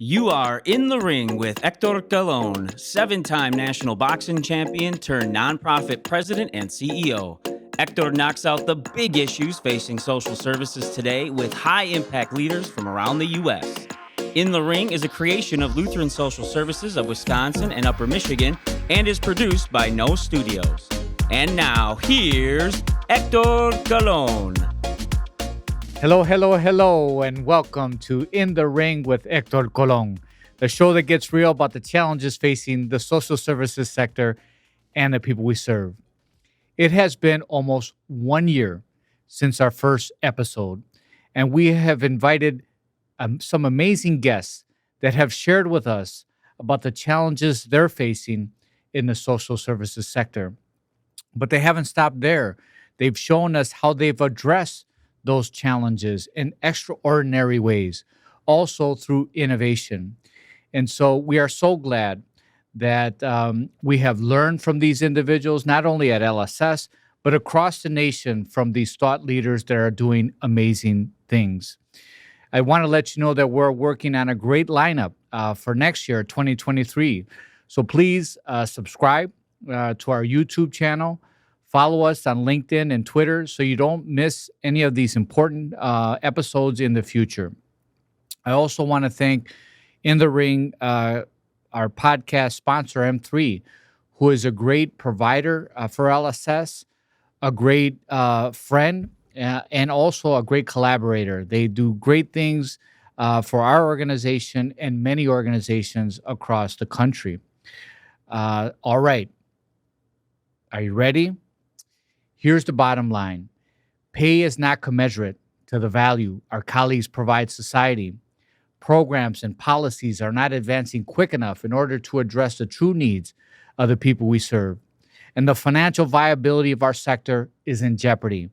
You are in the ring with Hector Colon, 7-time national boxing champion turned nonprofit president and CEO. Hector knocks out the big issues facing social services today with high-impact leaders from around the U.S. In the Ring is a creation of Lutheran Social Services of Wisconsin and Upper Michigan and is produced by No Studios. And now, here's Hector Colon. Hello, and welcome to In the Ring with Hector Colon, the show that gets real about the challenges facing the social services sector and the people we serve. It has been almost 1 year since our first episode, and we have invited some amazing guests that have shared with us about the challenges they're facing in the social services sector. But they haven't stopped there. They've shown us how they've addressed those challenges in extraordinary ways, also through innovation. And so we are so glad that we have learned from these individuals, not only at LSS, but across the nation from these thought leaders that are doing amazing things. I want to let you know that we're working on a great lineup for next year, 2023. So please subscribe to our YouTube channel. Follow us on LinkedIn and Twitter so you don't miss any of these important episodes in the future. I also want to thank In the Ring, our podcast sponsor, M3, who is a great provider for LSS, a great friend, and also a great collaborator. They do great things for our organization and many organizations across the country. All right. Are you ready? Here's the bottom line. Pay is not commensurate to the value our colleagues provide society. Programs and policies are not advancing quick enough in order to address the true needs of the people we serve. And the financial viability of our sector is in jeopardy.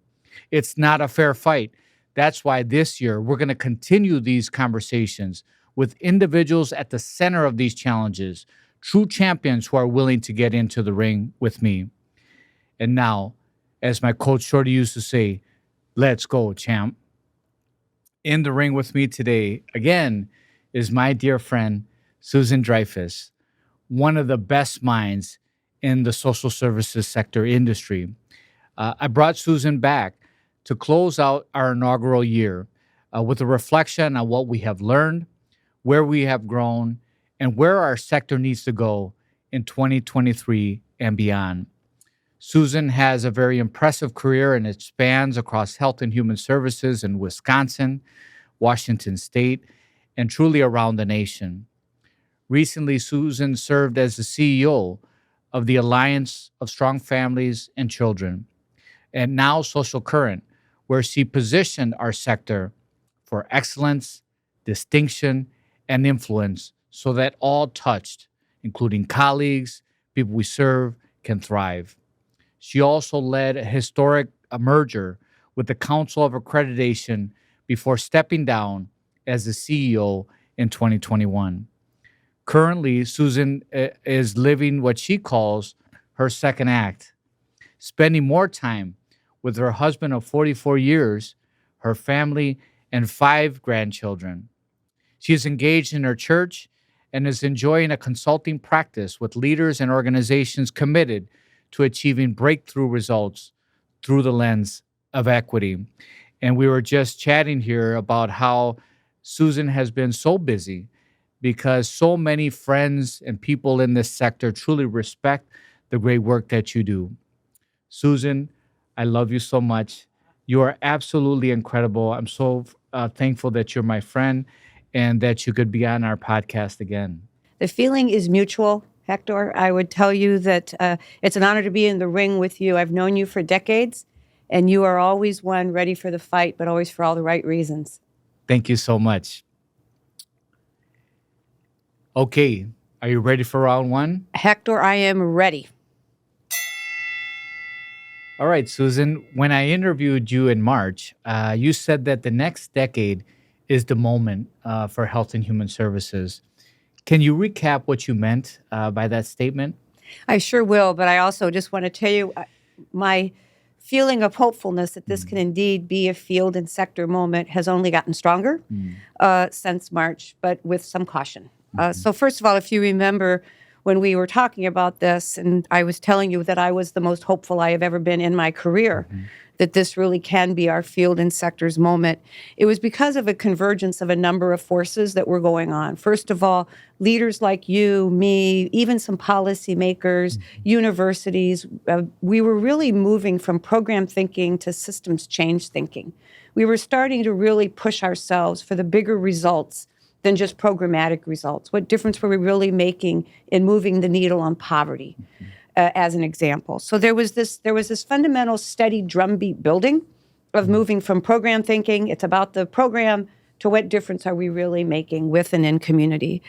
It's not a fair fight. That's why this year we're going to continue these conversations with individuals at the center of these challenges, true champions who are willing to get into the ring with me. And now, as my coach Shorty used to say, let's go, champ. In the ring with me today, again, is my dear friend, Susan Dreyfus, one of the best minds in the social services sector industry. I brought Susan back to close out our inaugural year with a reflection on what we have learned, where we have grown, and where our sector needs to go in 2023 and beyond. Susan has a very impressive career, and it spans across health and human services in Wisconsin, Washington State, and truly around the nation. Recently, Susan served as the CEO of the Alliance of Strong Families and Children, and now Social Current, where she positioned our sector for excellence, distinction, and influence so that all touched, including colleagues, people we serve, can thrive. She also led a historic merger with the Council of Accreditation before stepping down as the CEO in 2021. Currently, Susan is living what she calls her second act, spending more time with her husband of 44 years, her family, and 5 grandchildren. She is engaged in her church and is enjoying a consulting practice with leaders and organizations committed to achieving breakthrough results through the lens of equity. And we were just chatting here about how Susan has been so busy because so many friends and people in this sector truly respect the great work that you do. Susan, I love you so much. You are absolutely incredible. I'm so thankful that you're my friend and that you could be on our podcast again. The feeling is mutual, Hector. I would tell you that it's an honor to be in the ring with you. I've known you for decades, and you are always one ready for the fight, but always for all the right reasons. Thank you so much. Okay, are you ready for round one? Hector, I am ready. All right, Susan, when I interviewed you in March, you said that the next decade is the moment for health and human services. Can you recap what you meant by that statement? I sure will, but I also just want to tell you my feeling of hopefulness that this can indeed be a field and sector moment has only gotten stronger since March, but with some caution. So first of all, if you remember when we were talking about this, and I was telling you that I was the most hopeful I have ever been in my career, that this really can be our field and sectors moment, it was because of a convergence of a number of forces that were going on. First of all, leaders like you, me, even some policymakers, universities, we were really moving from program thinking to systems change thinking. We were starting to really push ourselves for the bigger results than just programmatic results. What difference were we really making in moving the needle on poverty, as an example? So there was this fundamental steady drumbeat building of moving from program thinking, it's about the program, to what difference are we really making with and in community.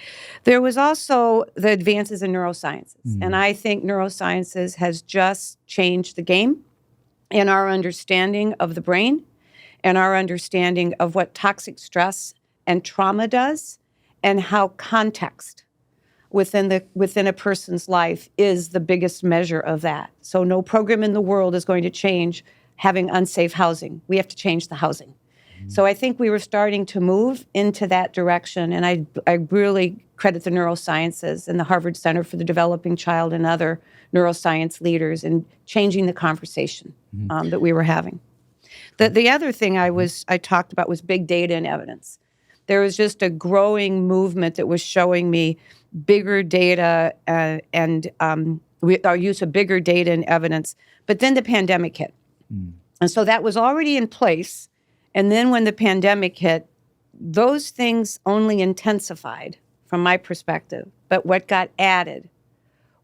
There was also the advances in neurosciences. And I think neurosciences has just changed the game in our understanding of the brain and our understanding of what toxic stress and trauma does, and how context within a person's life is the biggest measure of that. So no program in the world is going to change having unsafe housing. We have to change the housing. So I think we were starting to move into that direction, and I really credit the neurosciences and the Harvard Center for the Developing Child and other neuroscience leaders in changing the conversation that we were having. The other thing I talked about was big data and evidence. There was just a growing movement that was showing me bigger data and our use of bigger data and evidence. But then the pandemic hit. And so that was already in place. And then when the pandemic hit, those things only intensified from my perspective. But what got added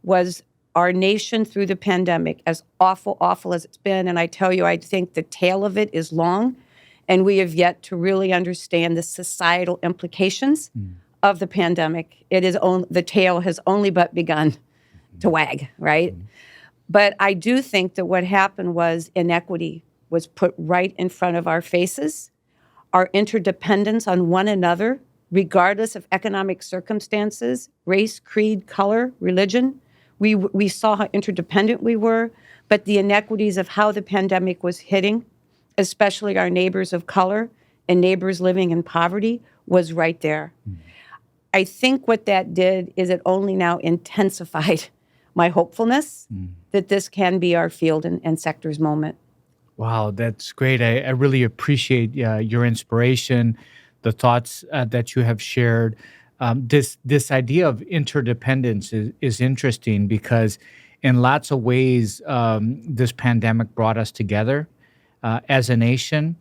was our nation through the pandemic, as awful as it's been. And I tell you, I think the tail of it is long. And we have yet to really understand the societal implications of the pandemic. The tail has only but begun to wag, right? But I do think that what happened was inequity was put right in front of our faces. Our interdependence on one another, regardless of economic circumstances, race, creed, color, religion. We saw how interdependent we were, but the inequities of how the pandemic was hitting, especially our neighbors of color and neighbors living in poverty, was right there. I think what that did is it only now intensified my hopefulness that this can be our field and sectors moment. Wow, that's great. I really appreciate your inspiration, the thoughts that you have shared. This idea of interdependence is interesting because in lots of ways, this pandemic brought us together as a nation,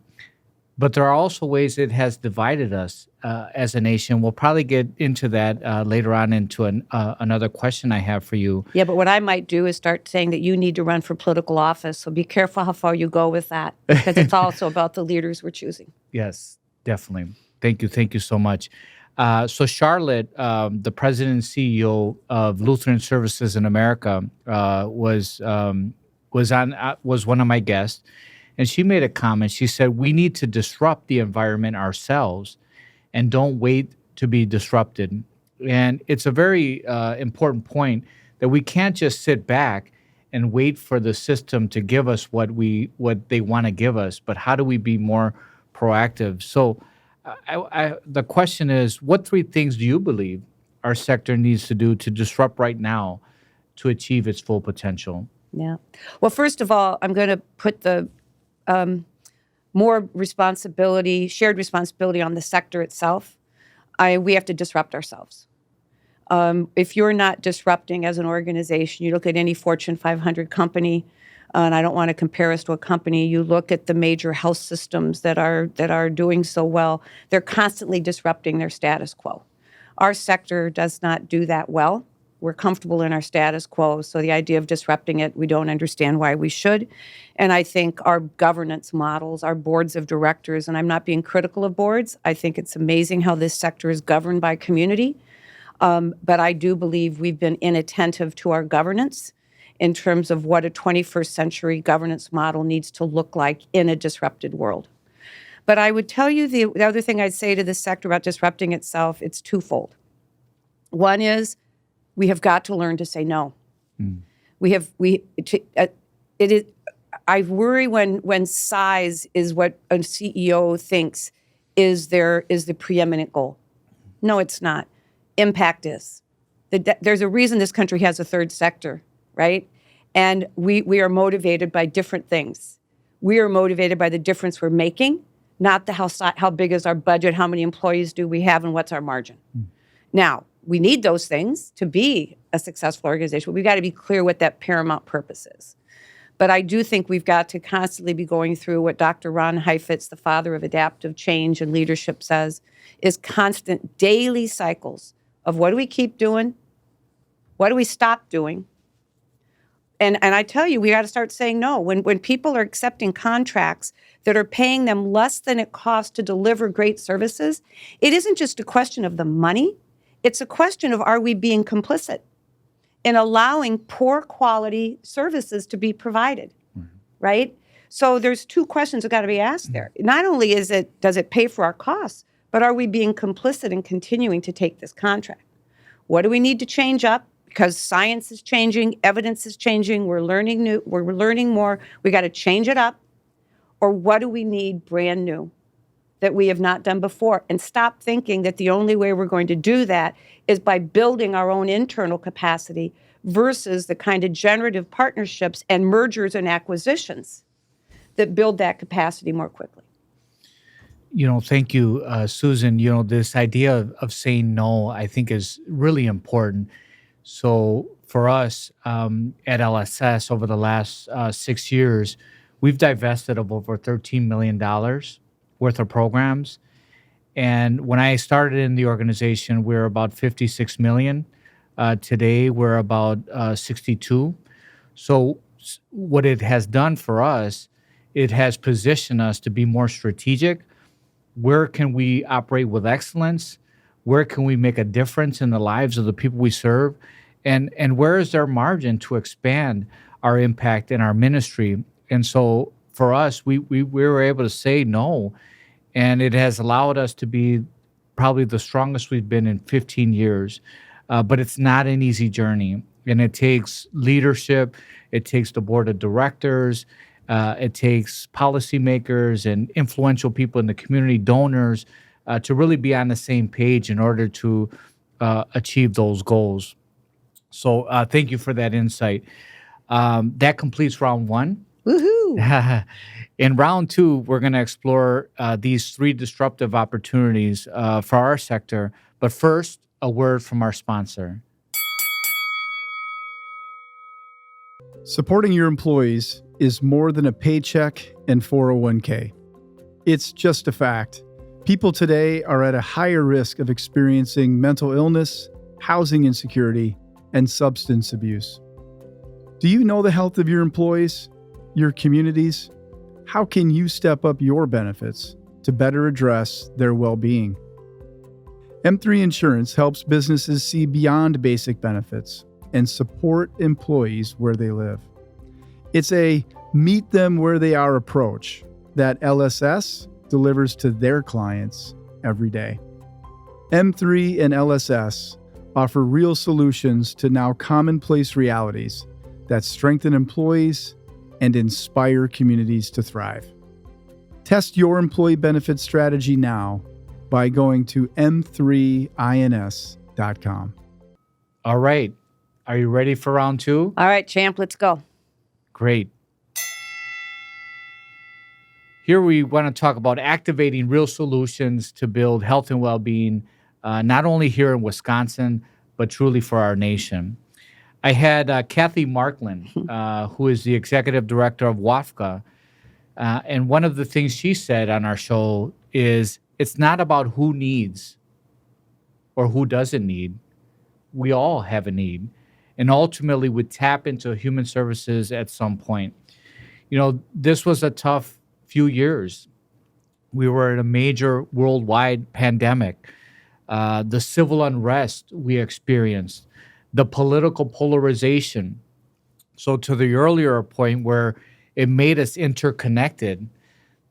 but there are also ways it has divided us as a nation. We'll probably get into that later on into another question I have for you. Yeah, but what I might do is start saying that you need to run for political office. So be careful how far you go with that, because it's also about the leaders we're choosing. Yes, definitely. Thank you so much. So Charlotte, the president and CEO of Lutheran Services in America, was one of my guests. And she made a comment. She said, we need to disrupt the environment ourselves and don't wait to be disrupted. And it's a very important point that we can't just sit back and wait for the system to give us what they want to give us, but how do we be more proactive? So the question is, what 3 things do you believe our sector needs to do to disrupt right now to achieve its full potential? Yeah. Well, first of all, I'm going to put the more responsibility, shared responsibility on the sector itself. We have to disrupt ourselves. If you're not disrupting as an organization, you look at any Fortune 500 company, and I don't want to compare us to a company, you look at the major health systems that are doing so well, they're constantly disrupting their status quo. Our sector does not do that well. We're comfortable in our status quo, so the idea of disrupting it, we don't understand why we should. And I think our governance models, our boards of directors, and I'm not being critical of boards, I think it's amazing how this sector is governed by community, but I do believe we've been inattentive to our governance in terms of what a 21st century governance model needs to look like in a disrupted world. But I would tell you the other thing I'd say to the sector about disrupting itself, it's twofold. One is, we have got to learn to say no. I worry when size is what a CEO thinks is the preeminent goal. No, it's not. Impact is. There's a reason this country has a third sector, right? And we are motivated by different things. We are motivated by the difference we're making, not how big is our budget, how many employees do we have, and what's our margin. Now, we need those things to be a successful organization. We've got to be clear what that paramount purpose is. But I do think we've got to constantly be going through what Dr. Ron Heifetz, the father of adaptive change and leadership, says is constant daily cycles of what do we keep doing? What do we stop doing? And I tell you, we got to start saying no. When people are accepting contracts that are paying them less than it costs to deliver great services, it isn't just a question of the money. It's a question of, are we being complicit in allowing poor quality services to be provided, right? So there's two questions that got to be asked there. Not only does it pay for our costs, but are we being complicit in continuing to take this contract? What do we need to change up? Because science is changing, evidence is changing, we're learning more, we got to change it up. Or what do we need brand new that we have not done before? And stop thinking that the only way we're going to do that is by building our own internal capacity versus the kind of generative partnerships and mergers and acquisitions that build that capacity more quickly. Thank you, Susan. This idea of saying no, I think, is really important. So for us at LSS over the last 6 years, we've divested of over $13 million worth of programs. And when I started in the organization, we were about 56 million. Today, we're about 62. So what it has done for us, it has positioned us to be more strategic. Where can we operate with excellence? Where can we make a difference in the lives of the people we serve? And where is there margin to expand our impact in our ministry? And so for us, we were able to say no, and it has allowed us to be probably the strongest we've been in 15 years. But it's not an easy journey, and it takes leadership. It takes the board of directors. It takes policymakers and influential people in the community, donors, to really be on the same page in order to achieve those goals. So thank you for that insight. That completes round one. Woohoo! In round two, we're going to explore these three disruptive opportunities for our sector. But first, a word from our sponsor. Supporting your employees is more than a paycheck and 401k. It's just a fact. People today are at a higher risk of experiencing mental illness, housing insecurity, and substance abuse. Do you know the health of your employees, your communities? How can you step up your benefits to better address their well-being? M3 Insurance helps businesses see beyond basic benefits and support employees where they live. It's a meet them where they are approach that LSS delivers to their clients every day. M3 and LSS offer real solutions to now commonplace realities that strengthen employees and inspire communities to thrive. Test your employee benefit strategy now by going to m3ins.com. All right. Are you ready for round two? All right, champ, let's go. Great. Here we want to talk about activating real solutions to build health and well-being, not only here in Wisconsin, but truly for our nation. I had Kathy Markland, who is the executive director of WAFCA, and one of the things she said on our show is it's not about who needs or who doesn't need. We all have a need, and ultimately we tap into human services at some point. This was a tough few years. We were in a major worldwide pandemic. The civil unrest we experienced, the political polarization. So to the earlier point where it made us interconnected,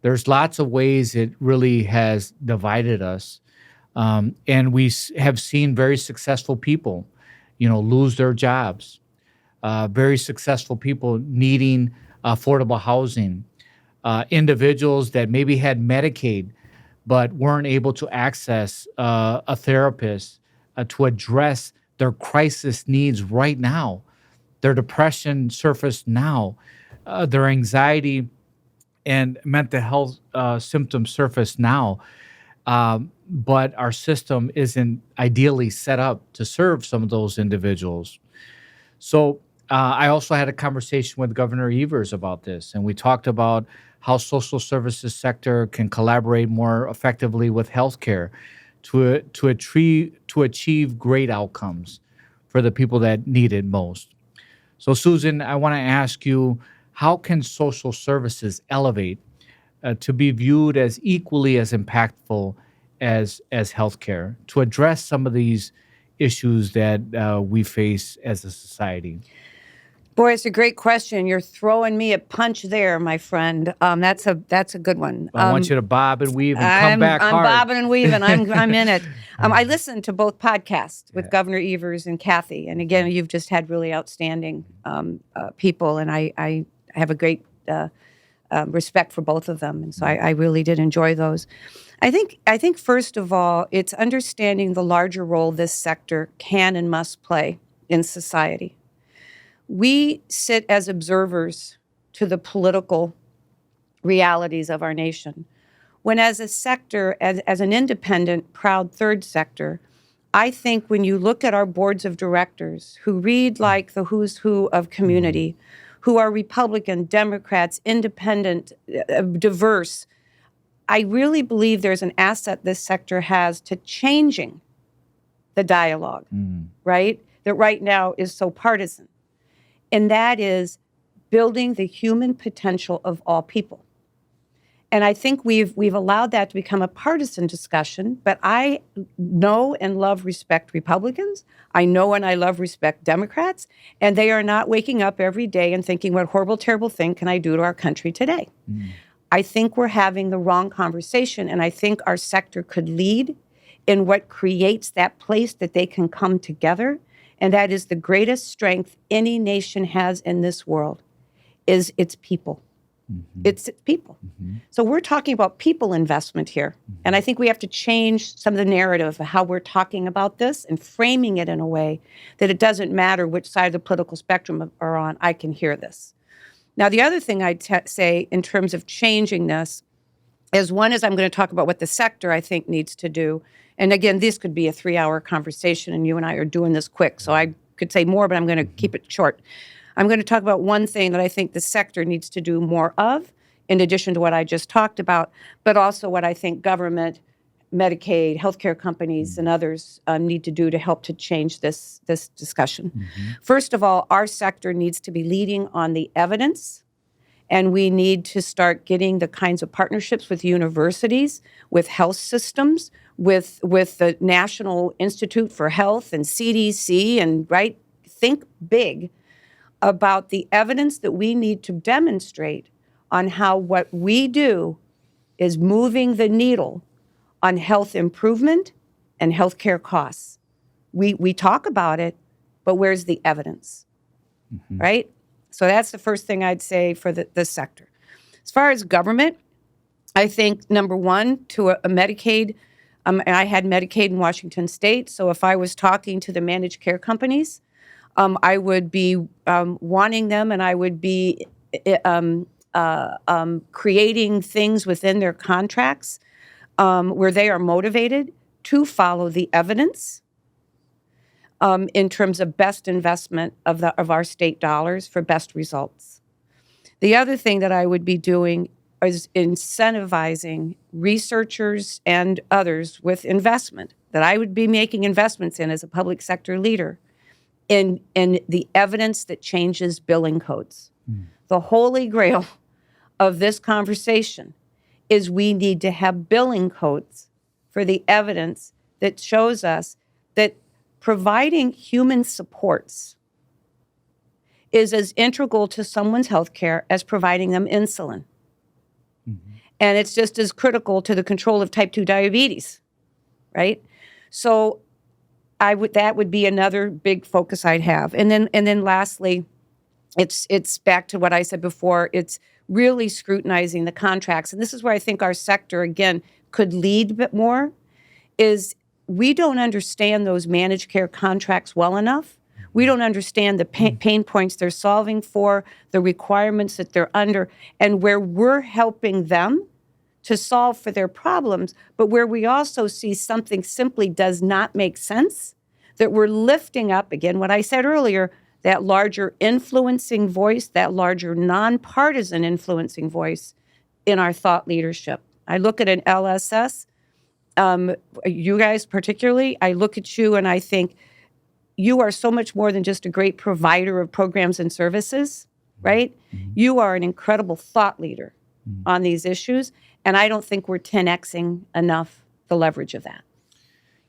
there's lots of ways it really has divided us. And we have seen very successful people, lose their jobs. Very successful people needing affordable housing, individuals that maybe had Medicaid but weren't able to access a therapist to address their crisis needs right now. Their depression surfaced now. Their anxiety and mental health symptoms surface now. But our system isn't ideally set up to serve some of those individuals. So I also had a conversation with Governor Evers about this, and we talked about how social services sector can collaborate more effectively with healthcare to achieve great outcomes for the people that need it most. So, Susan, I want to ask you, how can social services elevate to be viewed as equally as impactful as healthcare to address some of these issues that we face as a society? Boy, it's a great question. You're throwing me a punch there, my friend. That's a good one. I want you to bob and weave and come back I'm hard. bobbing and weaving. I'm in it. I listened to both podcasts with Governor Evers and Kathy, and again, you've just had really outstanding people, and I have a great respect for both of them, and so I really did enjoy those. I think first of all, it's understanding the larger role this sector can and must play in society. We sit as observers to the political realities of our nation, when as a sector, as an independent, proud third sector, I think when you look at our boards of directors who read like the who's who of community, who are Republican, Democrats, independent, diverse, I really believe there's an asset this sector has to changing the dialogue, right? That right now is so partisan. And that is building the human potential of all people. And I think we've allowed that to become a partisan discussion, but I know and love, respect Republicans. I know and I love, respect Democrats, and they are not waking up every day and thinking, what horrible, terrible thing can I do to our country today? I think we're having the wrong conversation, and I think our sector could lead in what creates that place that they can come together. And that is the greatest strength any nation has in this world, is its people. It's people. So we're talking about people investment here. And I think we have to change some of the narrative of how we're talking about this and framing it in a way that it doesn't matter which side of the political spectrum are on, I can hear this. Now, the other thing I'd say in terms of changing this is one is I'm going to talk about what the sector, I think, needs to do. And again, this could be a 3-hour conversation, and you and I are doing this quick, so I could say more, but I'm going to keep it short. I'm going to talk about one thing that I think the sector needs to do more of, in addition to what I just talked about, but also what I think government, Medicaid, healthcare companies, and others need to do to help to change this discussion. First of all, our sector needs to be leading on the evidence, and we need to start getting the kinds of partnerships with universities, with health systems, with the National Institute for Health and CDC, and think big about the evidence that we need to demonstrate on how what we do is moving the needle on health improvement and healthcare costs. We talk about it, but where's the evidence, right? So that's the first thing I'd say for the sector. As far as government, I think, number one, to a Medicaid, I had Medicaid in Washington State, so if I was talking to the managed care companies, I would be wanting them, and I would be creating things within their contracts where they are motivated to follow the evidence in terms of best investment of our state dollars for best results. The other thing that I would be doing is incentivizing researchers and others with investment, that I would be making investments in as a public sector leader in the evidence that changes billing codes. The holy grail of this conversation is we need to have billing codes for the evidence that shows us that providing human supports is as integral to someone's health care as providing them insulin. And it's just as critical to the control of type 2 diabetes, right? So that would be another big focus I'd have. And then lastly, It's back to what I said before. It's really scrutinizing the contracts. And this is where I think our sector, again, could lead a bit more, is we don't understand those managed care contracts well enough. We don't understand the pain points they're solving for, the requirements that they're under, and where we're helping them to solve for their problems, but where we also see something simply does not make sense, that we're lifting up, again, what I said earlier, that larger influencing voice, that larger nonpartisan influencing voice in our thought leadership. I look at an LSS, you guys particularly, I look at you and I think you are so much more than just a great provider of programs and services, right? You are an incredible thought leader on these issues, and I don't think we're 10xing enough the leverage of that.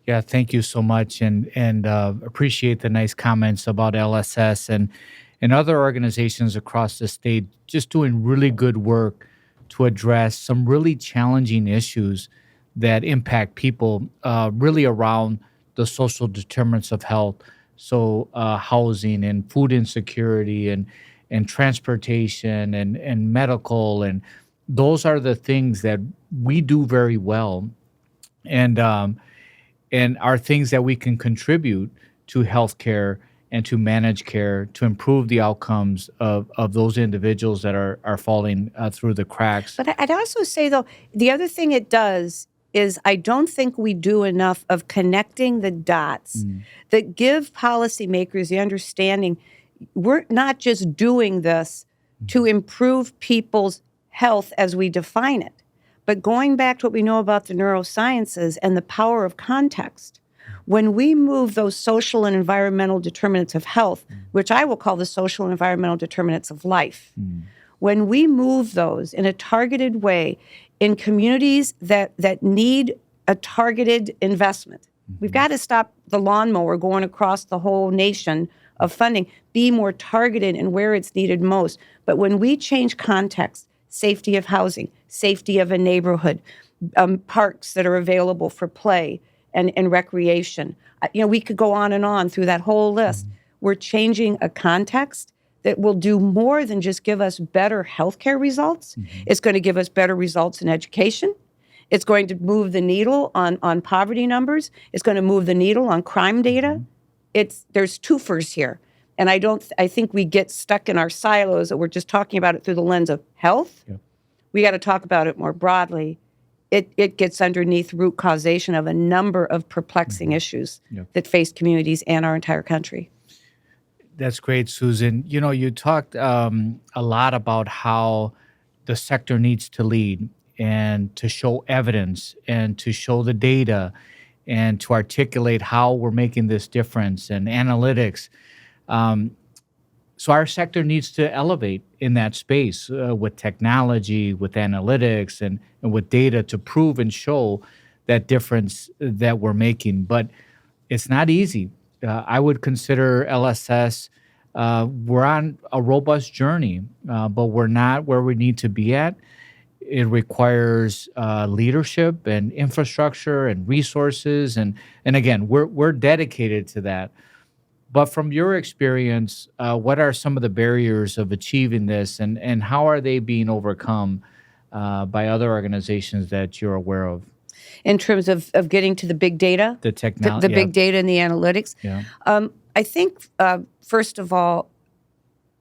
Yeah, thank you so much, and appreciate the nice comments about LSS and other organizations across the state just doing really good work to address some really challenging issues that impact people really around the social determinants of health. So housing and food insecurity and transportation and medical, and those are the things that we do very well, and are things that we can contribute to healthcare and to managed care to improve the outcomes of those individuals that are falling through the cracks. But I'd also say, though, the other thing it does is I don't think we do enough of connecting the dots that give policymakers the understanding we're not just doing this to improve people's health as we define it, but going back to what we know about the neurosciences and the power of context. When we move those social and environmental determinants of health, which I will call the social and environmental determinants of life, when we move those in a targeted way in communities that need a targeted investment, we've got to stop the lawnmower going across the whole nation of funding, be more targeted in where it's needed most. But when we change context, safety of housing, safety of a neighborhood, parks that are available for play and recreation. We could go on through that whole list. We're changing a context that will do more than just give us better healthcare results. It's going to give us better results in education. It's going to move the needle on poverty numbers. It's going to move the needle on crime data. There's twofers here. And I think we get stuck in our silos that we're just talking about it through the lens of health. Yep. We got to talk about it more broadly. It gets underneath root causation of a number of perplexing issues that face communities and our entire country. That's great, Susan. You talked a lot about how the sector needs to lead and to show evidence and to show the data and to articulate how we're making this difference and analytics. So our sector needs to elevate in that space with technology, with analytics, and with data to prove and show that difference that we're making. But it's not easy. I would consider LSS, we're on a robust journey, but we're not where we need to be at. It requires leadership and infrastructure and resources. And again, we're dedicated to that. But from your experience, what are some of the barriers of achieving this, and how are they being overcome by other organizations that you're aware of? In terms of getting to the big data? The technology. The big data and the analytics? Yeah. I think, first of all,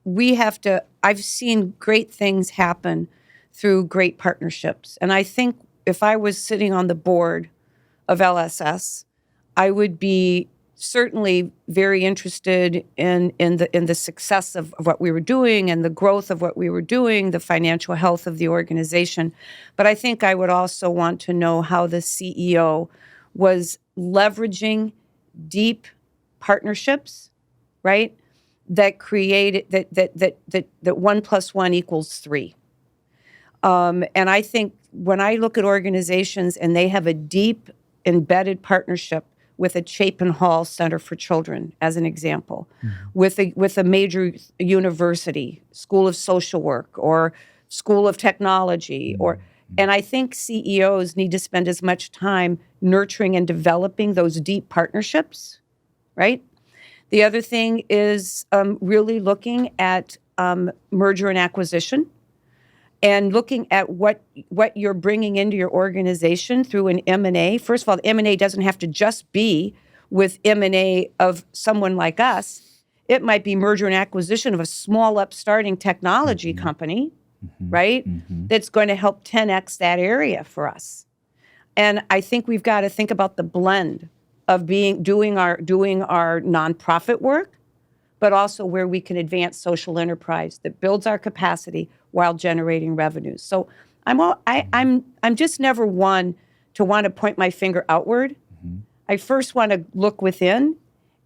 I've seen great things happen through great partnerships. And I think if I was sitting on the board of LSS, I would be certainly very interested in the success of what we were doing and the growth of what we were doing, the financial health of the organization. But I think I would also want to know how the CEO was leveraging deep partnerships, right? That created that 1 + 1 = 3. And I think when I look at organizations and they have a deep embedded partnership with a Chapin Hall Center for Children, as an example, with a major university, School of Social Work or School of Technology, and I think CEOs need to spend as much time nurturing and developing those deep partnerships, right? The other thing is really looking at merger and acquisition, and looking at what you're bringing into your organization through an M&A. First of all, the M&A doesn't have to just be with M&A of someone like us. It might be merger and acquisition of a small upstarting technology company, right? That's going to help 10x that area for us. And I think we've got to think about the blend of doing our nonprofit work, but also where we can advance social enterprise that builds our capacity while generating revenues. So I'm just never one to want to point my finger outward. I first want to look within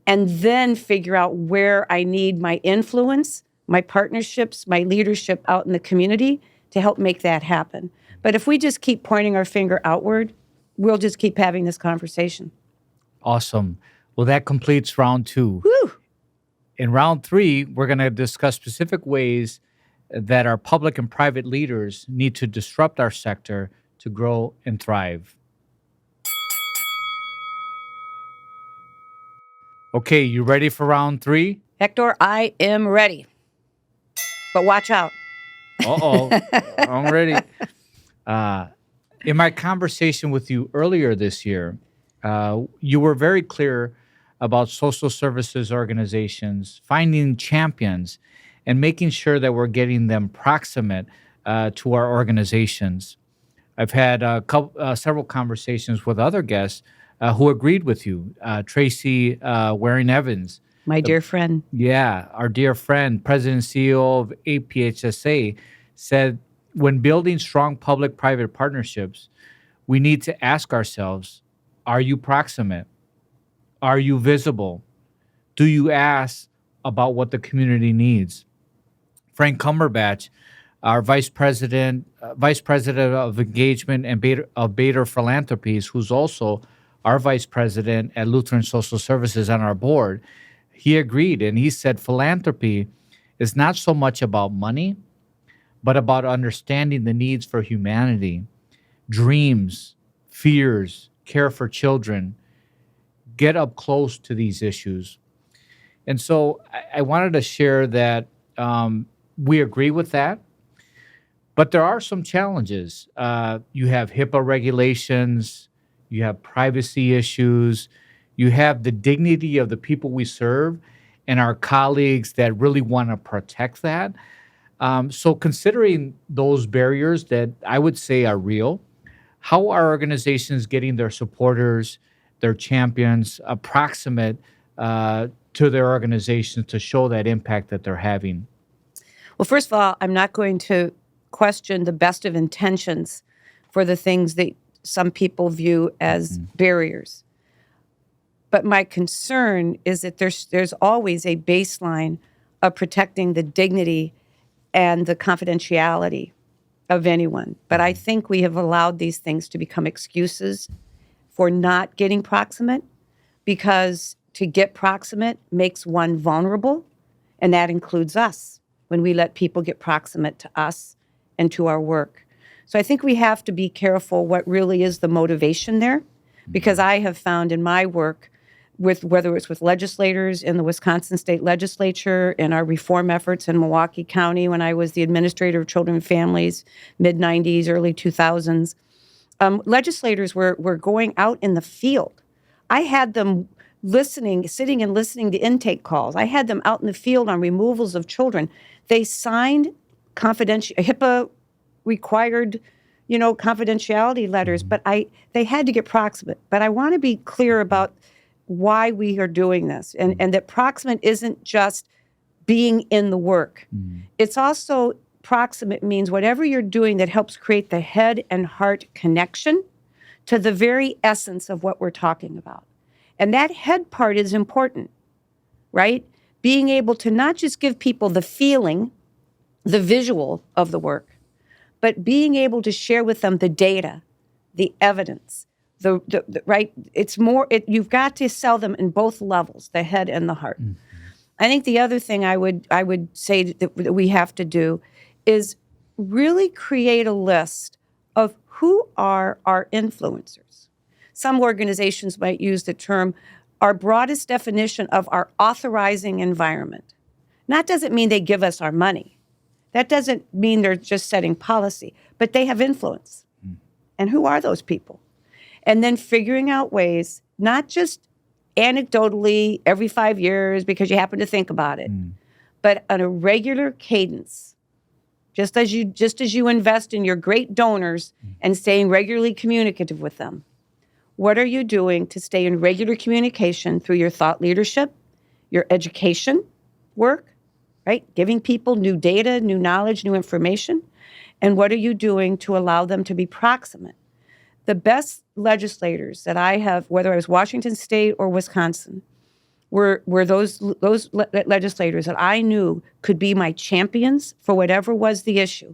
and then figure out where I need my influence, my partnerships, my leadership out in the community to help make that happen. But if we just keep pointing our finger outward, we'll just keep having this conversation. Awesome. Well, that completes round 2. Woo! In round 3, we're going to discuss specific ways that our public and private leaders need to disrupt our sector to grow and thrive. Okay, you ready for round 3? Hector, I am ready. But watch out. Uh-oh, I'm ready. In my conversation with you earlier this year, you were very clear about social services organizations, finding champions, and making sure that we're getting them proximate to our organizations. I've had several conversations with other guests who agreed with you. Tracy Waring Evans. My dear friend. Yeah, our dear friend, President and CEO of APHSA, said when building strong public-private partnerships, we need to ask ourselves, are you proximate? Are you visible? Do you ask about what the community needs? Frank Cumberbatch, our Vice President of Engagement and of Bader Philanthropies, who's also our Vice President at Lutheran Social Services on our board, he agreed, and he said philanthropy is not so much about money, but about understanding the needs for humanity, dreams, fears, care for children, get up close to these issues. And so I wanted to share that we agree with that, but there are some challenges. You have HIPAA regulations, you have privacy issues, you have the dignity of the people we serve and our colleagues that really want to protect that. So considering those barriers that I would say are real, how are organizations getting their supporters, their champions, approximate to their organizations to show that impact that they're having? Well, first of all, I'm not going to question the best of intentions for the things that some people view as barriers. But my concern is that there's always a baseline of protecting the dignity and the confidentiality of anyone. But I think we have allowed these things to become excuses for not getting proximate, because to get proximate makes one vulnerable, and that includes us when we let people get proximate to us and to our work. So I think we have to be careful what really is the motivation there, because I have found in my work, whether it's with legislators in the Wisconsin State Legislature, in our reform efforts in Milwaukee County when I was the administrator of children and families, mid-90s, early 2000s, legislators were going out in the field. I had them sitting and listening to intake calls. I had them out in the field on removals of children. They signed HIPAA required, confidentiality letters, but they had to get proximate. But I want to be clear about why we are doing this, and that proximate isn't just being in the work. It's also, proximate means whatever you're doing that helps create the head and heart connection to the very essence of what we're talking about. And that head part is important, right? Being able to not just give people the feeling, the visual of the work, but being able to share with them the data, the evidence, the right. It's more. You've got to sell them in both levels, the head and the heart. I think the other thing I would say that we have to do is really create a list of who are our influencers. Some organizations might use the term our broadest definition of our authorizing environment. That doesn't mean they give us our money. That doesn't mean they're just setting policy, but they have influence. And who are those people? And then figuring out ways, not just anecdotally every 5 years because you happen to think about it, but on a regular cadence. Just as you invest in your great donors and staying regularly communicative with them, what are you doing to stay in regular communication through your thought leadership, your education work, right? Giving people new data, new knowledge, new information. And what are you doing to allow them to be proximate? The best legislators that I have, whether I was Washington State or Wisconsin, were those legislators that I knew could be my champions for whatever was the issue.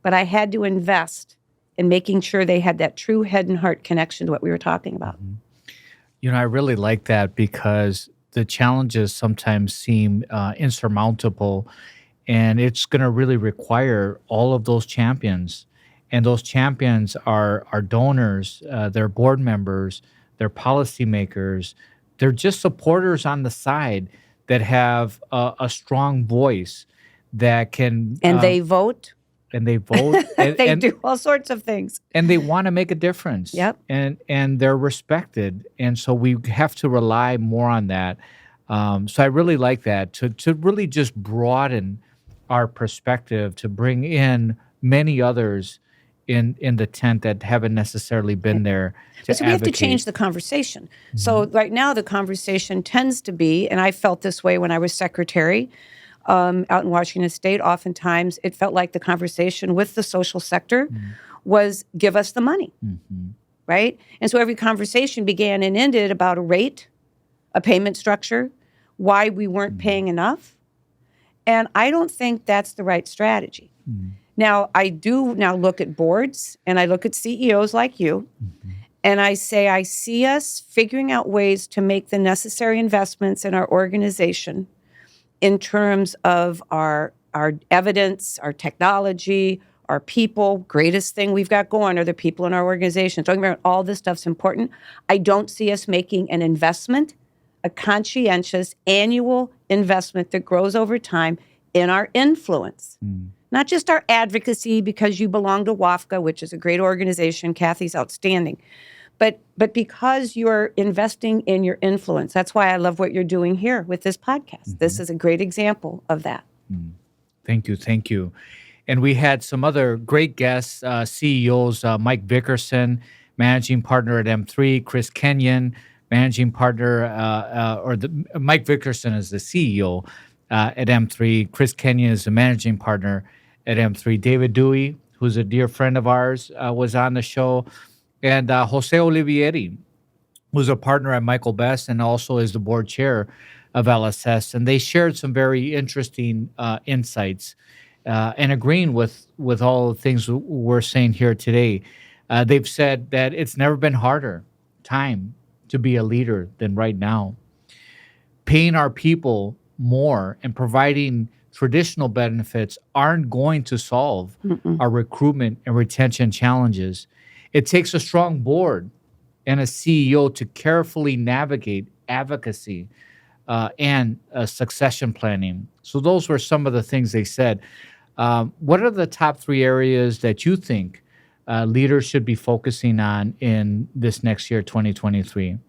But I had to invest in making sure they had that true head and heart connection to what we were talking about. You know, I really like that because the challenges sometimes seem insurmountable, and it's going to really require all of those champions. And those champions are donors, they're board members, they're policymakers, they're just supporters on the side that have a strong voice that can... And they vote. And they vote. They do all sorts of things. And they want to make a difference. Yep. And they're respected. And so we have to rely more on that. So I really like that, to really just broaden our perspective, to bring in many others in the tent that haven't necessarily been there to So we have to advocate. change the conversation. So right now the conversation tends to be, and I felt this way when I was secretary out in Washington State, oftentimes it felt like the conversation with the social sector was give us the money, right? And so every conversation began and ended about a rate, a payment structure, why we weren't paying enough. And I don't think that's the right strategy. Now, I do now look at boards and I look at CEOs like you, and I say, I see us figuring out ways to make the necessary investments in our organization in terms of our evidence, our technology, our people. Greatest thing we've got going are the people in our organization. Talking about all this stuff's important. I don't see us making an investment, a conscientious annual investment that grows over time in our influence. Not just our advocacy because you belong to WAFCA, which is a great organization. Kathy's outstanding. But because you're investing in your influence. That's why I love what you're doing here with this podcast. This is a great example of that. Thank you. Thank you. And we had some other great guests, CEOs, Mike Vickerson, managing partner at M3, Chris Kenyon, managing partner, Mike Vickerson is the CEO at M3. Chris Kenyon is the managing partner at M3. David Dewey, who's a dear friend of ours, was on the show. And Jose Olivieri, who's a partner at Michael Best and also is the board chair of LSS. And they shared some very interesting insights and agreeing with all the things we're saying here today. They've said that it's never been harder time to be a leader than right now. Paying our people more and providing traditional benefits aren't going to solve our recruitment and retention challenges. It takes a strong board and a CEO to carefully navigate advocacy and succession planning. So those were some of the things they said. What are the top 3 areas that you think leaders should be focusing on in this next year, 2023?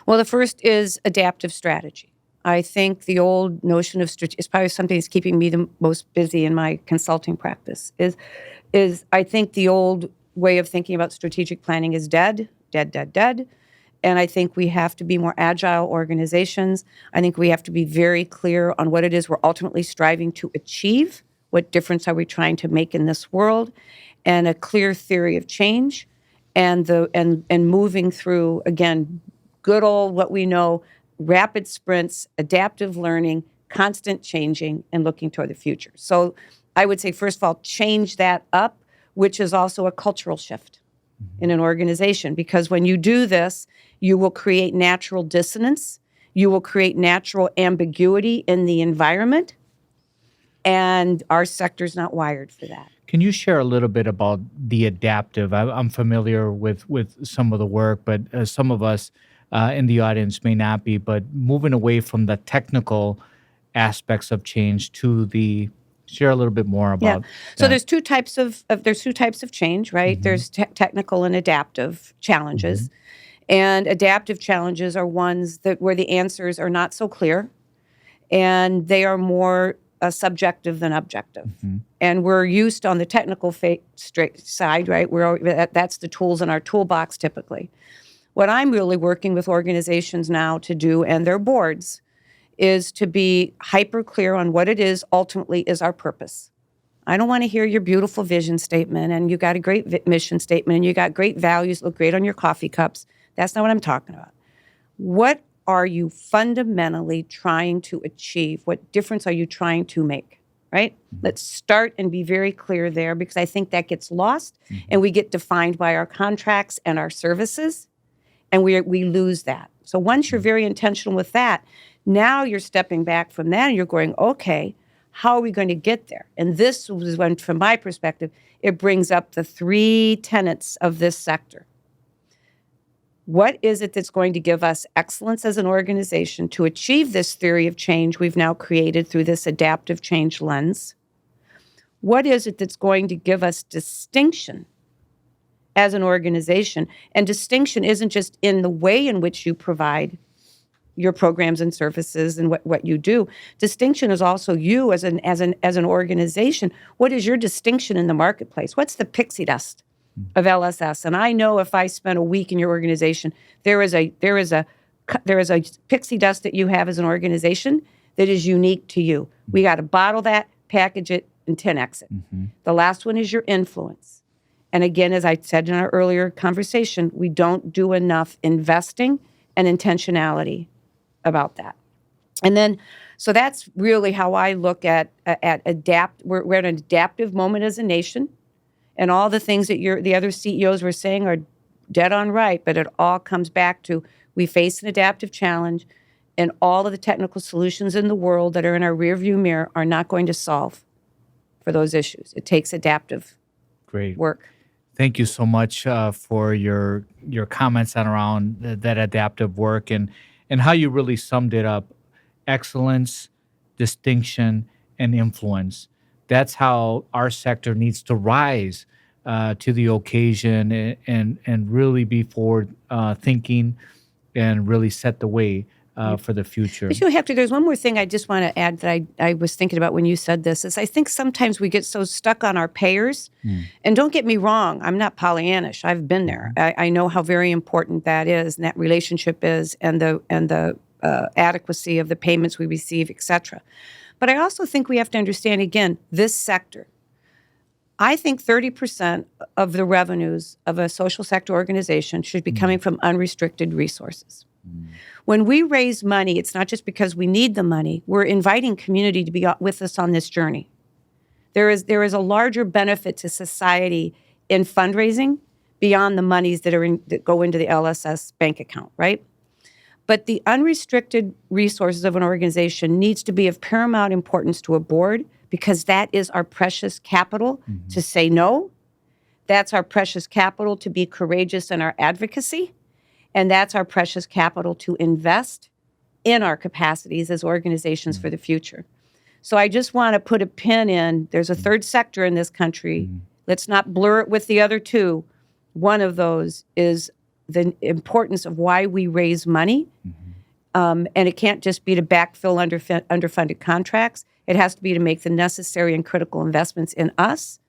Well, the first is adaptive strategy. I think the old notion of strategy is probably something that's keeping me the most busy in my consulting practice. Is I think the old way of thinking about strategic planning is dead. And I think we have to be more agile organizations. I think we have to be very clear on what it is we're ultimately striving to achieve. What difference are we trying to make in this world? And a clear theory of change and moving through, again, good old what we know, rapid sprints, adaptive learning, constant changing, and looking toward the future. So I would say, first of all, change that up, which is also a cultural shift in an organization. Because when you do this, you will create natural dissonance. You will create natural ambiguity in the environment. And our sector's not wired for that. Can you share a little bit about the adaptive? I'm familiar with some of the work, but some of us in the audience may not be. But moving away from the technical aspects of change to the share a little bit more Yeah. about So that. there's two types of change, right? There's technical and adaptive challenges. And adaptive challenges are ones that where the answers are not so clear and they are more subjective than objective. And we're used on the technical side, right? That's the tools in our toolbox typically. What I'm really working with organizations now to do, and their boards, is to be hyper clear on what it is ultimately is our purpose. I don't want to hear your beautiful vision statement and you got a great mission statement and you got great values, look great on your coffee cups. That's not what I'm talking about. What are you fundamentally trying to achieve? What difference are you trying to make, right? Let's start and be very clear there because I think that gets lost and we get defined by our contracts and our services and we lose that. So once you're very intentional with that, now you're stepping back from that and you're going, okay, how are we going to get there? And this was when, from my perspective, it brings up the three tenets of this sector. What is it that's going to give us excellence as an organization to achieve this theory of change we've now created through this adaptive change lens? What is it that's going to give us distinction as an organization? And distinction isn't just in the way in which you provide your programs and services and what you do. Distinction is also you as an organization. What is your distinction in the marketplace? What's the pixie dust of LSS? And I know if I spent a week in your organization, there is a pixie dust that you have as an organization that is unique to you. We got to bottle that, package it, and 10x it. The last one is your influence. And again, as I said in our earlier conversation, we don't do enough investing and intentionality about that. And then, so that's really how I look at adapt. We're at an adaptive moment as a nation, and all the things that the other CEOs were saying are dead on right, but it all comes back to we face an adaptive challenge, and all of the technical solutions in the world that are in our rearview mirror are not going to solve for those issues. It takes adaptive work. Thank you so much for your comments on around that adaptive work and how you really summed it up. Excellence, distinction, and influence. That's how our sector needs to rise to the occasion and really be forward thinking and really set the way for the future. But Hector, there's one more thing I just want to add that I was thinking about when you said this, is I think sometimes we get so stuck on our payers. And don't get me wrong, I'm not Pollyannish. I've been there. I know how very important that is, and that relationship is, and the adequacy of the payments we receive, et cetera. But I also think we have to understand, again, this sector. I think 30% of the revenues of a social sector organization should be coming from unrestricted resources. When we raise money, it's not just because we need the money. We're inviting community to be with us on this journey. There is a larger benefit to society in fundraising beyond the monies that go into the LSS bank account, right? But the unrestricted resources of an organization needs to be of paramount importance to a board because that is our precious capital to say no. That's our precious capital to be courageous in our advocacy. And that's our precious capital to invest in our capacities as organizations for the future. So I just want to put a pin in, there's a third sector in this country. Let's not blur it with the other two. One of those is the importance of why we raise money. And it can't just be to backfill underfunded contracts. It has to be to make the necessary and critical investments in us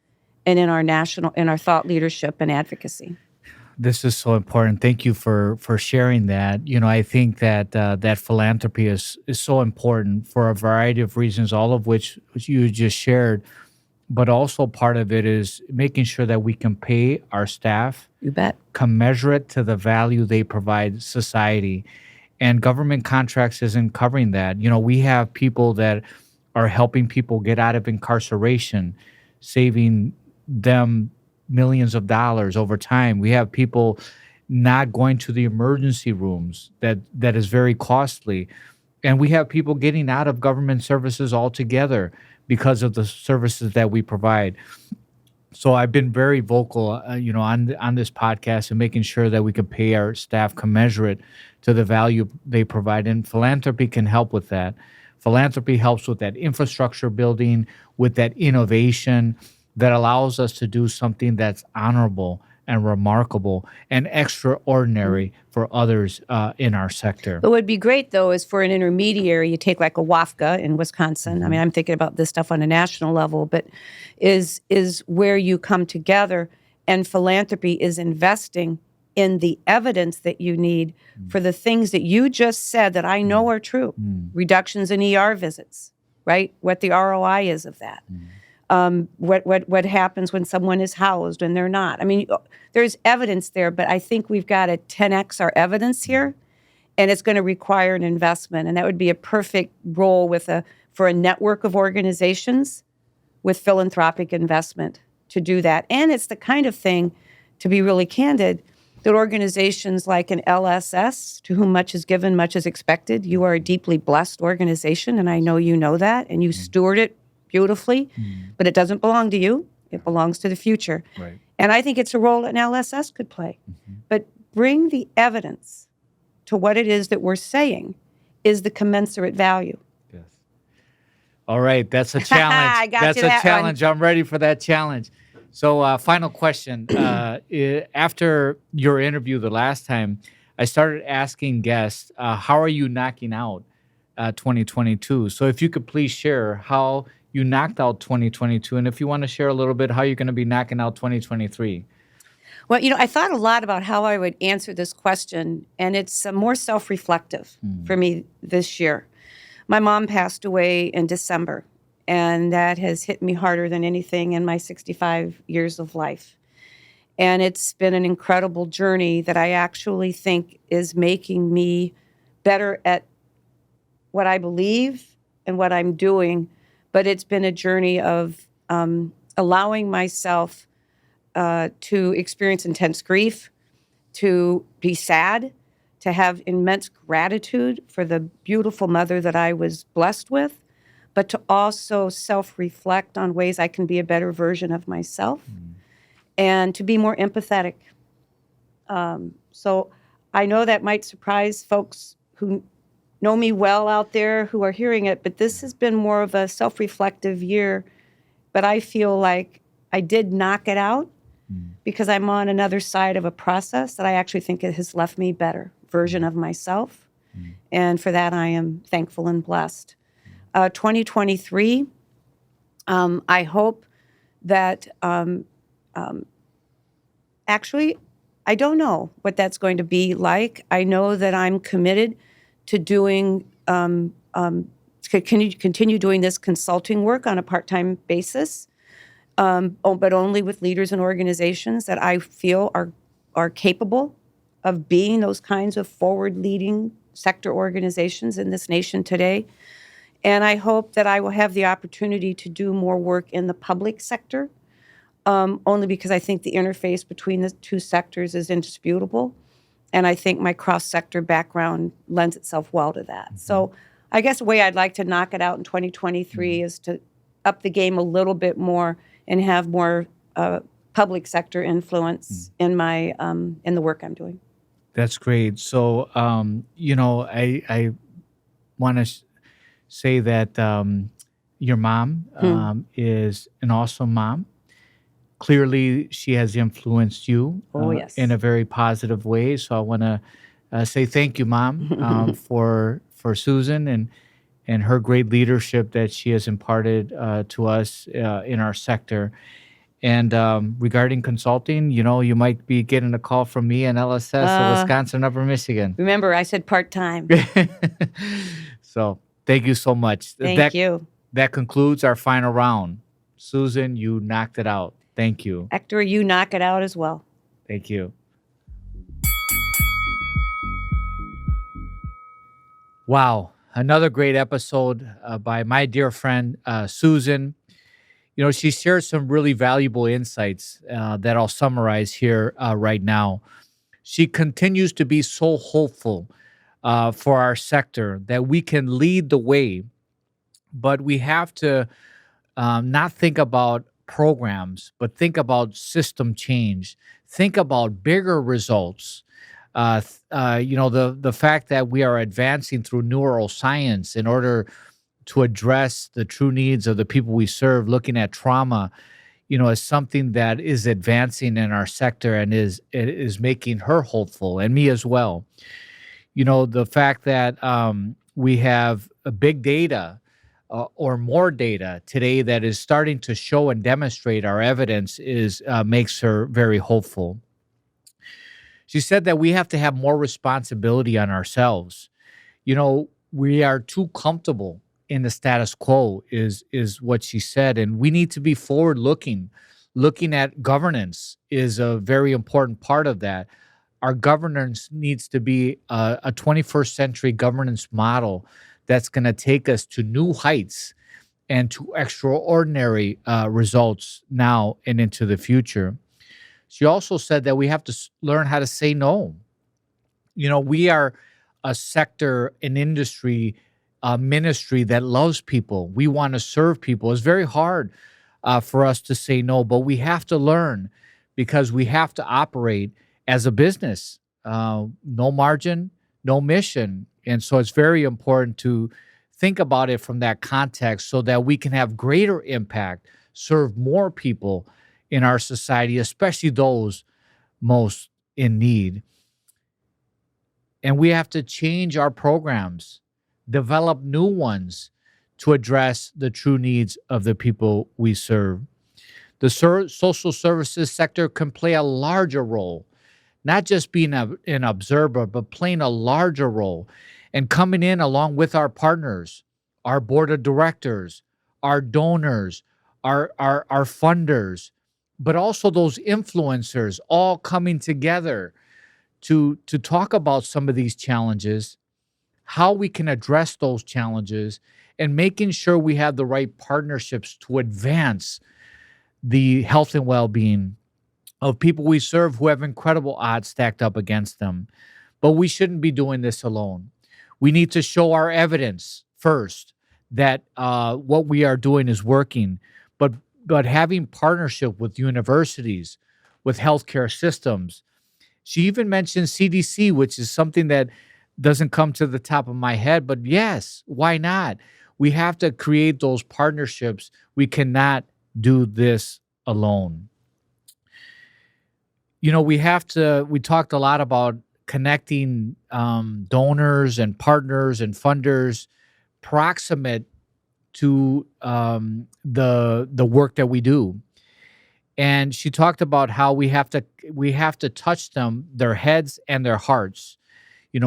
and in our thought leadership and advocacy. This is so important. Thank you for sharing that. I think that that philanthropy is so important for a variety of reasons, all of which you just shared. But also part of it is making sure that we can pay our staff. You bet. Commensurate to the value they provide society. And government contracts isn't covering that. We have people that are helping people get out of incarceration, saving them millions of dollars over time. We have people not going to the emergency rooms that is very costly. And we have people getting out of government services altogether because of the services that we provide. So I've been very vocal, on this podcast and making sure that we can pay our staff commensurate to the value they provide. And philanthropy can help with that. Philanthropy helps with that infrastructure building, with that innovation that allows us to do something that's honorable and remarkable and extraordinary for others in our sector. What would be great, though, is for an intermediary, you take like a WAFCA in Wisconsin. I mean, I'm thinking about this stuff on a national level, but is where you come together and philanthropy is investing in the evidence that you need for the things that you just said that I know are true. Reductions in ER visits, right? What the ROI is of that. What happens when someone is housed and they're not. I mean, there's evidence there, but I think we've got to 10x our evidence here, and it's going to require an investment, and that would be a perfect role for a network of organizations with philanthropic investment to do that. And it's the kind of thing, to be really candid, that organizations like an LSS, to whom much is given, much is expected. You are a deeply blessed organization, and I know you know that, and you steward it beautifully, but it doesn't belong to you. It belongs to the future. Right. And I think it's a role an LSS could play. But bring the evidence to what it is that we're saying is the commensurate value. Yes. All right, that's a challenge. I got That's you a that challenge. I'm ready for that challenge. So, final question. After your interview the last time, I started asking guests, how are you knocking out 2022? So if you could please share how you knocked out 2022, and if you want to share a little bit how you're going to be knocking out 2023. Well, I thought a lot about how I would answer this question, and it's more self-reflective for me this year. My mom passed away in December, and that has hit me harder than anything in my 65 years of life. And it's been an incredible journey that I actually think is making me better at what I believe and what I'm doing. But it's been a journey of allowing myself to experience intense grief, to be sad, to have immense gratitude for the beautiful mother that I was blessed with, but to also self-reflect on ways I can be a better version of myself and to be more empathetic. So I know that might surprise folks who know me well out there who are hearing it, but this has been more of a self-reflective year. But I feel like I did knock it out because I'm on another side of a process that I actually think it has left me better version of myself. And for that, I am thankful and blessed. 2023, I hope that actually, I don't know what that's going to be like. I know that I'm committed to doing, continue doing this consulting work on a part-time basis, but only with leaders and organizations that I feel are capable of being those kinds of forward-leading sector organizations in this nation today. And I hope that I will have the opportunity to do more work in the public sector, only because I think the interface between the two sectors is indisputable. And I think my cross-sector background lends itself well to that. So I guess the way I'd like to knock it out in 2023 is to up the game a little bit more and have more public sector influence in my in the work I'm doing. That's great. So, I want to say that your mom is an awesome mom. Clearly, she has influenced you Yes. in a very positive way. So I want to say thank you, Mom, for Susan and her great leadership that she has imparted to us in our sector. And regarding consulting, you might be getting a call from me and LSS of Wisconsin, Upper Michigan. Remember, I said part-time. So thank you so much. Thank you. That concludes our final round. Susan, you knocked it out. Thank you. Hector, you knock it out as well. Thank you. Wow. Another great episode by my dear friend, Susan. She shared some really valuable insights that I'll summarize here right now. She continues to be so hopeful for our sector that we can lead the way, but we have to not think about programs, but think about system change. Think about bigger results. The fact that we are advancing through neuroscience in order to address the true needs of the people we serve, looking at trauma, as something that is advancing in our sector and is making her hopeful and me as well. The fact that we have a big data or more data today that is starting to show and demonstrate our evidence is makes her very hopeful. She said that we have to have more responsibility on ourselves. We are too comfortable in the status quo is what she said, and we need to be forward looking. Looking at governance is a very important part of that. Our governance needs to be a 21st century governance model that's going to take us to new heights and to extraordinary results now and into the future. She also said that we have to learn how to say no. We are a sector, an industry, a ministry that loves people. We want to serve people. It's very hard for us to say no, but we have to learn because we have to operate as a business. No margin, no mission. And so it's very important to think about it from that context so that we can have greater impact, serve more people in our society, especially those most in need. And we have to change our programs, develop new ones to address the true needs of the people we serve. The social services sector can play a larger role, not just being an observer, but playing a larger role and coming in along with our partners, our board of directors, our donors, our funders, but also those influencers all coming together to talk about some of these challenges, how we can address those challenges, and making sure we have the right partnerships to advance the health and well-being of people we serve who have incredible odds stacked up against them. But we shouldn't be doing this alone. We need to show our evidence first that what we are doing is working, but having partnership with universities, with healthcare systems. She even mentioned CDC, which is something that doesn't come to the top of my head, but yes, why not? We have to create those partnerships. We cannot do this alone. We talked a lot about connecting donors and partners and funders proximate to the work that we do. And she talked about how we have to touch them, their heads and their hearts,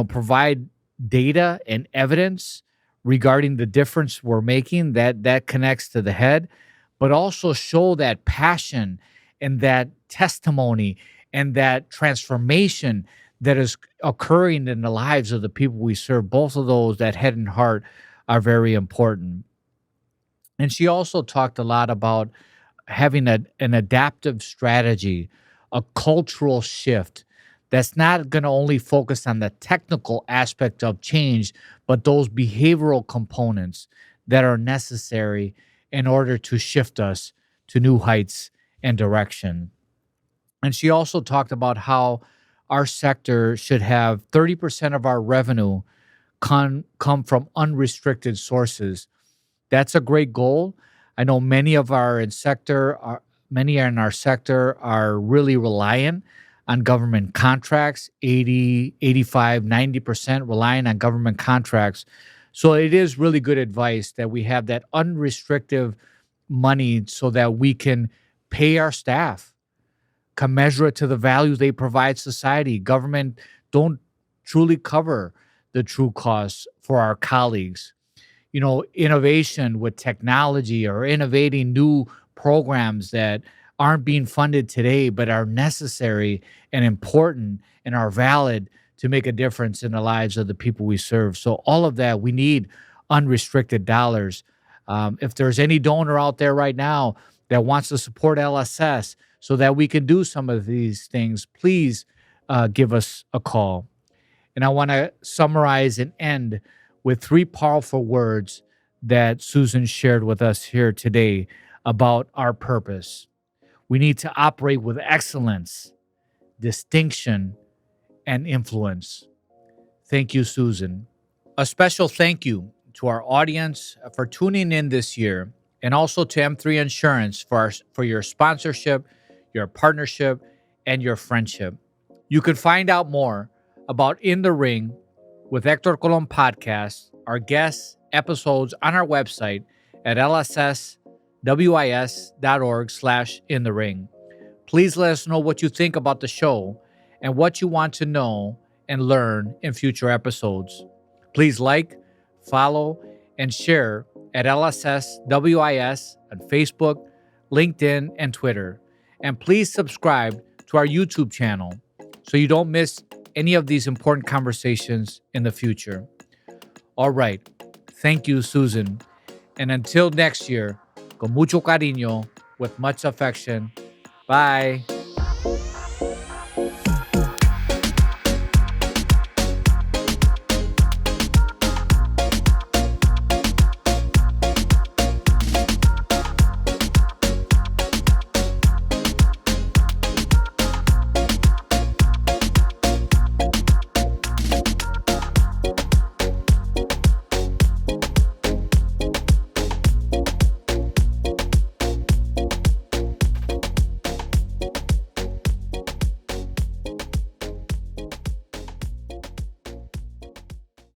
provide data and evidence regarding the difference we're making that connects to the head, but also show that passion and that testimony and that transformation that is occurring in the lives of the people we serve. Both of those, that head and heart, are very important. And she also talked a lot about having an adaptive strategy, a cultural shift that's not going to only focus on the technical aspect of change, but those behavioral components that are necessary in order to shift us to new heights and direction. And she also talked about how our sector should have 30% of our revenue come from unrestricted sources. That's a great goal. I know many in our sector are really reliant on government contracts, 80, 85, 90% relying on government contracts. So it is really good advice that we have that unrestricted money so that we can pay our staff, commensurate to the value they provide society. Government don't truly cover the true costs for our colleagues. Innovation with technology or innovating new programs that aren't being funded today, but are necessary and important and are valid to make a difference in the lives of the people we serve. So all of that, we need unrestricted dollars. If there's any donor out there right now that wants to support LSS so that we can do some of these things, please give us a call. And I want to summarize and end with 3 powerful words that Susan shared with us here today about our purpose. We need to operate with excellence, distinction, and influence. Thank you, Susan. A special thank you to our audience for tuning in this year, and also to M3 Insurance for your sponsorship, your partnership, and your friendship. You can find out more about In the Ring with Hector Colon podcast, our guests, episodes on our website at lsswis.org/inthering. Please let us know what you think about the show and what you want to know and learn in future episodes. Please like, follow, and share at LSSWIS on Facebook, LinkedIn, and Twitter. And please subscribe to our YouTube channel so you don't miss any of these important conversations in the future. All right. Thank you, Susan. And until next year, con mucho cariño, with much affection. Bye.